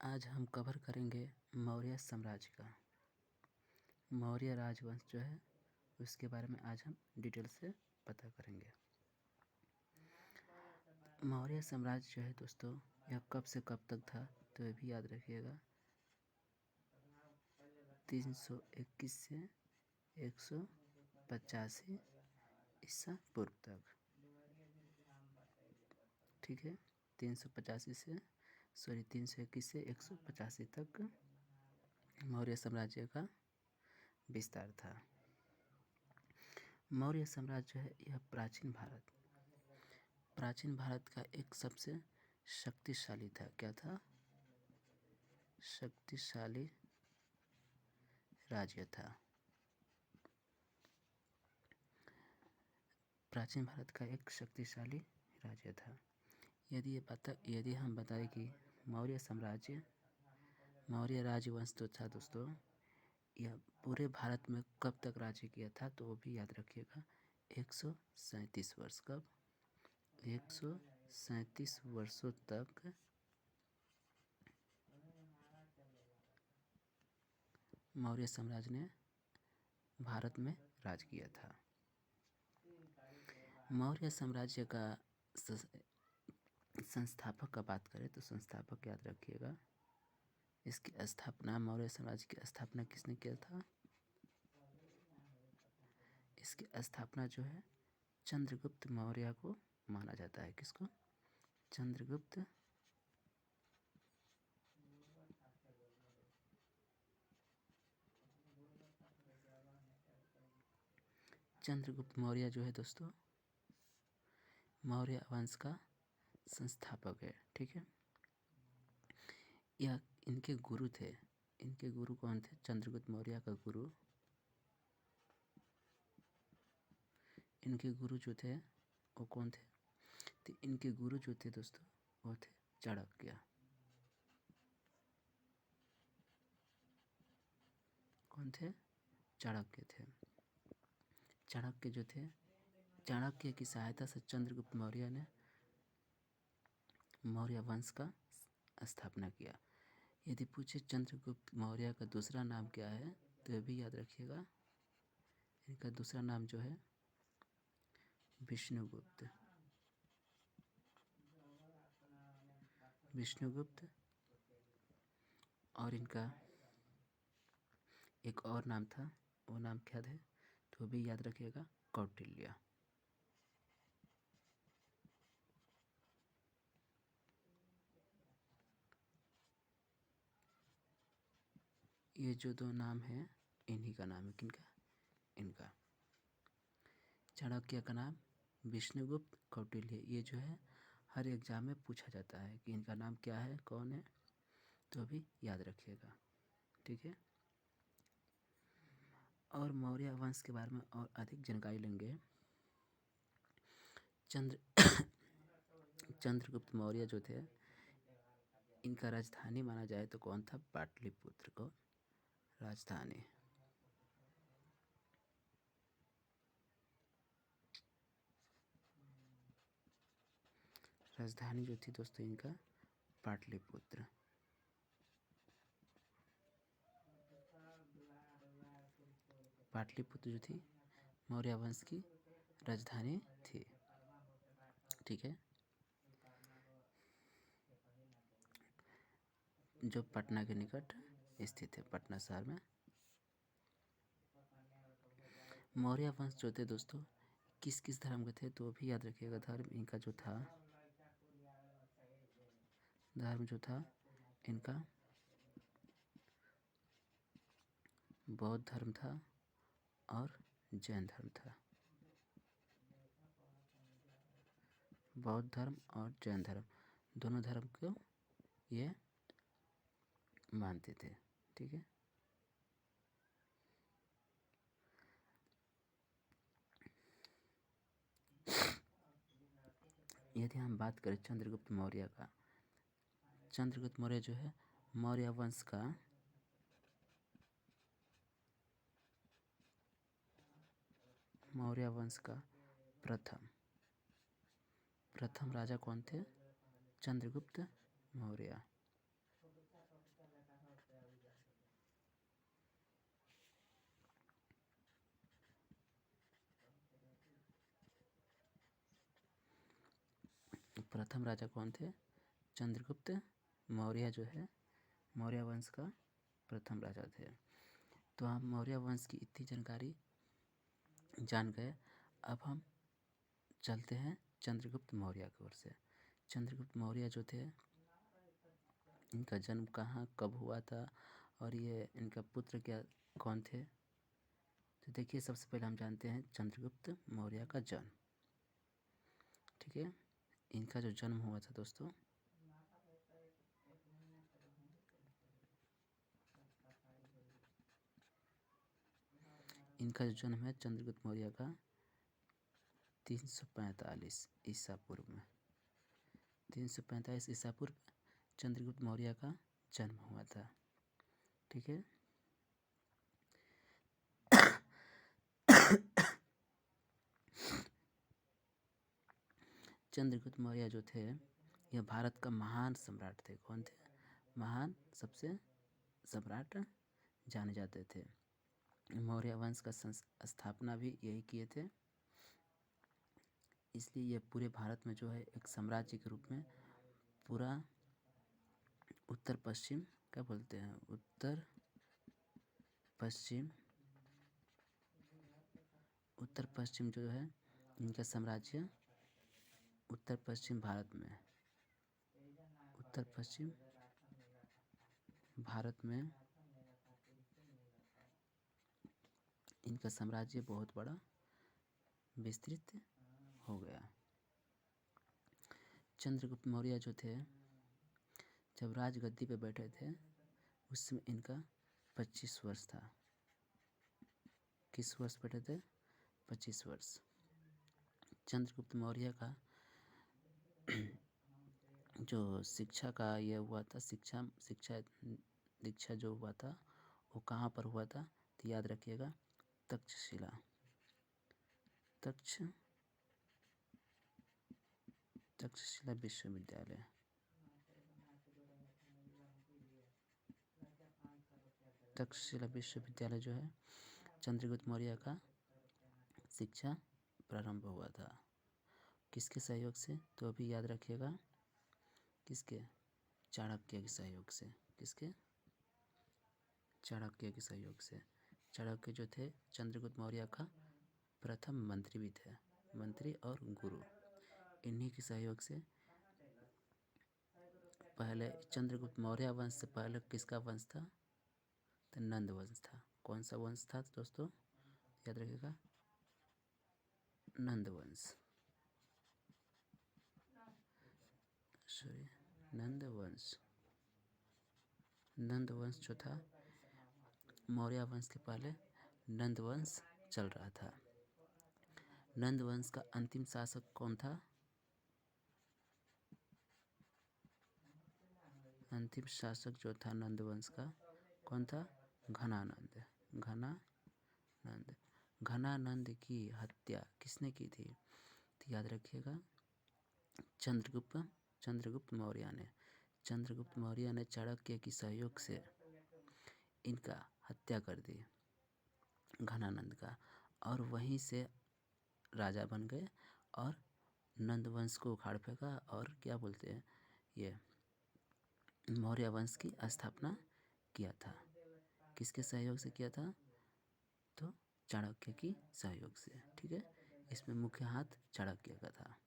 आज हम कवर करेंगे मौर्य साम्राज्य का। मौर्य राजवंश जो है उसके बारे में आज हम डिटेल से पता करेंगे। मौर्य साम्राज्य जो है दोस्तों यह कब से कब तक था तो ये भी याद रखिएगा। 321 से 185 ईसा पूर्व तक। ठीक है, 321 से 185 तक मौर्य साम्राज्य का विस्तार था। मौर्य साम्राज्य जो है यह प्राचीन भारत का एक सबसे शक्तिशाली था। क्या था? शक्तिशाली राज्य था। प्राचीन भारत का एक शक्तिशाली राज्य था। यदि हम बताएं कि मौर्य राजवंश तो था दोस्तों, यह पूरे भारत में कब तक राज्य किया था तो वो भी याद रखिएगा। 137 वर्ष। कब? 137 वर्षों तक मौर्य साम्राज्य ने भारत में राज किया था। मौर्य साम्राज्य का संस्थापक का बात करें तो संस्थापक याद रखिएगा। इसकी स्थापना, मौर्य साम्राज्य की स्थापना किसने किया था? इसकी स्थापना जो है चंद्रगुप्त मौर्य को माना जाता है। किसको? चंद्रगुप्त मौर्य जो है दोस्तों मौर्य वंश का संस्थापक है। ठीक है, यह इनके गुरु थे। इनके गुरु कौन थे? चंद्रगुप्त मौर्य का गुरु, इनके गुरु जो थे वो कौन थे? तो इनके गुरु जो थे दोस्तों वो थे चाणक्य। कौन थे? चाणक्य थे। चाणक्य जो थे, चाणक्य की सहायता से चंद्रगुप्त मौर्य ने मौर्य वंश का स्थापना किया। यदि पूछे चंद्रगुप्त मौर्य का दूसरा नाम क्या है तो ये भी याद रखिएगा। इनका दूसरा नाम जो है विष्णुगुप्त। और इनका एक और नाम था, वो नाम क्या है तो भी याद रखिएगा, कौटिल्य। ये जो दो नाम हैं इन्हीं का नाम है। किनका? इनका। चाणक्य का नाम विष्णुगुप्त, कौटिल्य। ये जो है हर एग्जाम में पूछा जाता है कि इनका नाम क्या है, कौन है, तो भी याद रखिएगा। ठीक है, और मौर्य वंश के बारे में और अधिक जानकारी लेंगे। चंद्रगुप्त मौर्य जो थे इनका राजधानी माना जाए तो कौन था? पाटलिपुत्र को राजधानी। राजधानी जो थी दोस्तों इनका पाटलिपुत्र। पाटलिपुत्र जो थी मौर्य वंश की राजधानी थी। ठीक है, जो पटना के निकट स्थित है, पटना शहर में। मौर्य वंश जो थे दोस्तों किस किस धर्म के थे तो भी याद रखिएगा। धर्म इनका जो था, धर्म जो था इनका बौद्ध धर्म था और जैन धर्म था। बौद्ध धर्म और जैन धर्म दोनों धर्म को ये मानते थे। ठीक है, यदि हम बात करें चंद्रगुप्त मौर्य का, चंद्रगुप्त मौर्य जो है मौर्य वंश का प्रथम राजा कौन थे? चंद्रगुप्त मौर्य। प्रथम राजा कौन थे? चंद्रगुप्त मौर्य जो है मौर्य वंश का प्रथम राजा थे। तो हम मौर्य वंश की इतनी जानकारी जान गए। अब हम चलते हैं चंद्रगुप्त मौर्य की ओर से। चंद्रगुप्त मौर्य जो थे इनका जन्म कहाँ कब हुआ था और ये इनका पुत्र क्या कौन थे? तो देखिए, सबसे पहले हम जानते हैं चंद्रगुप्त मौर्य का जन्म। ठीक है, इनका जो जन्म हुआ था दोस्तों, इनका जो जन्म है चंद्रगुप्त मौर्य का 345 ईसा पूर्व में, 345 ईसा पूर्व चंद्रगुप्त मौर्य का जन्म हुआ था। ठीक है, चंद्रगुप्त मौर्य जो थे यह भारत का महान सम्राट थे। कौन थे? महान, सबसे सम्राट जाने जाते थे। मौर्य वंश का स्थापना भी यही किए थे, इसलिए यह पूरे भारत में जो है एक साम्राज्य के रूप में पूरा उत्तर पश्चिम, क्या बोलते हैं, उत्तर पश्चिम जो है इनका साम्राज्य उत्तर पश्चिम भारत में इनका साम्राज्य बहुत बड़ा विस्तृत हो गया। चंद्रगुप्त मौर्य जो थे जब राजगद्दी पे बैठे थे उस समय इनका 25 वर्ष था। किस वर्ष बैठे थे? 25 वर्ष। चंद्रगुप्त मौर्य का जो शिक्षा का यह हुआ था, शिक्षा दीक्षा जो हुआ था वो कहाँ पर हुआ था? तो याद रखिएगा, तक्षशिला विश्वविद्यालय। तक्षशिला विश्वविद्यालय जो है चंद्रगुप्त मौर्य का शिक्षा प्रारंभ हुआ था। किसके सहयोग से? तो अभी याद रखिएगा, किसके? चाणक्य के सहयोग से। किसके? चाणक्य के सहयोग से। चाणक्य जो थे चंद्रगुप्त मौर्य का प्रथम मंत्री भी थे, मंत्री और गुरु। इन्हीं के सहयोग से पहले चंद्रगुप्त मौर्य वंश से पहले किसका वंश था? तो नंद वंश था। कौन सा वंश था दोस्तों? याद रखिएगा, नंद वंश। नंद वंश जो था मौर्य वंश के पहले नंद वंश चल रहा था। नंद वंश का अंतिम शासक कौन था? अंतिम शासक जो था नंद वंश का कौन था? घनानंद। घनानंद की हत्या किसने की थी? तो याद रखिएगा, चंद्रगुप्त मौर्य ने। चंद्रगुप्त मौर्य ने चाणक्य के सहयोग से इनका हत्या कर दी, घनानंद का, और वहीं से राजा बन गए और नंद वंश को उखाड़ फेंका और क्या बोलते हैं, ये मौर्य वंश की स्थापना किया था। किसके सहयोग से किया था? तो चाणक्य की सहयोग से। ठीक है, इसमें मुख्य हाथ चाणक्य का था।